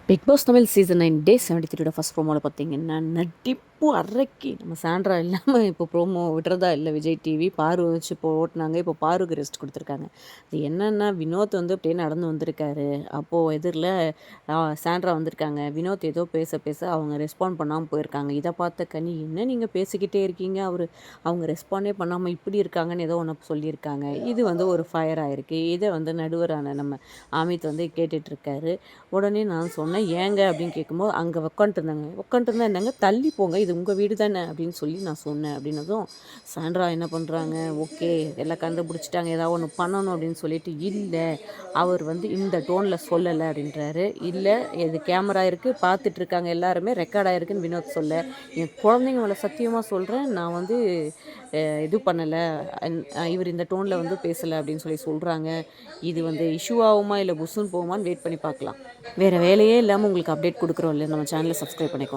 Big pass Tamil season 9 டே 73 first ப்ரோமோவில் பார்த்தீங்கன்னா நடிப்பு அரைக்கி நம்ம சாண்ட்ரா இல்லாமல் இப்போ ப்ரோமோ விடுறதா இல்லை. விஜய் டிவி பாரு வச்சு இப்போ ஓட்டினாங்க. இப்போ பாருக்கு ரெஸ்ட் கொடுத்துருக்காங்க. அது என்னென்னா வினோத் வந்து அப்படியே நடந்து வந்திருக்காரு. அப்போது எதிரில் சாண்ட்ரா வந்திருக்காங்க. வினோத் ஏதோ பேச பேச அவங்க ரெஸ்பாண்ட் பண்ணாமல் போயிருக்காங்க. இதை பார்த்த கனி, என்ன நீங்கள் பேசிக்கிட்டே இருக்கீங்க, அவங்க ரெஸ்பாண்டே பண்ணாமல் இப்படி இருக்காங்கன்னு ஏதோ ஒன்று சொல்லியிருக்காங்க. இது வந்து ஒரு ஃபயர் ஆகிருக்கு. இதை வந்து நடுவரான நம்ம அமித் வந்து கேட்டுட்ருக்காரு. உடனே நான் சொன்னேன், ஏங்க அப்படின்னு கேட்கும்போது, அங்கே உட்காந்துருந்தா என்னங்க, தள்ளி போங்க, இது உங்கள் வீடு தானே அப்படின்னு சொல்லி நான் சொன்னேன் அப்படின்னதும் சாண்ட்ரா என்ன பண்ணுறாங்க, ஓகே எல்லாம் கண்டுபிடிச்சிட்டாங்க, ஏதாவது ஒன்று பண்ணணும் அப்படின்னு சொல்லிட்டு, இல்லை அவர் வந்து இந்த டோனில் சொல்லலை அப்படின்றாரு. இல்லை, இது கேமரா இருக்குது, பார்த்துட்ருக்காங்க எல்லாருமே, ரெக்கார்ட் ஆகிருக்குன்னு வினோத் சொல்ல, என் குழந்தைங்க மேலே சத்தியமாக சொல்கிறேன், நான் வந்து இது பண்ணலை, இவர் இந்த டோனில் வந்து பேசலை அப்படின்னு சொல்லி சொல்கிறாங்க. இது வந்து இஷ்யூ ஆகுமா இல்லை புஷ்ஷுன்னு போகுமான்னு வெயிட் பண்ணி பார்க்கலாம். வேறு வேலையே இல்லாமல் உங்களுக்கு அப்டேட் கொடுக்குறோம் இல்லை, நம்ம சேனலை சப்ஸ்கிரைப் பண்ணிக்கோங்க.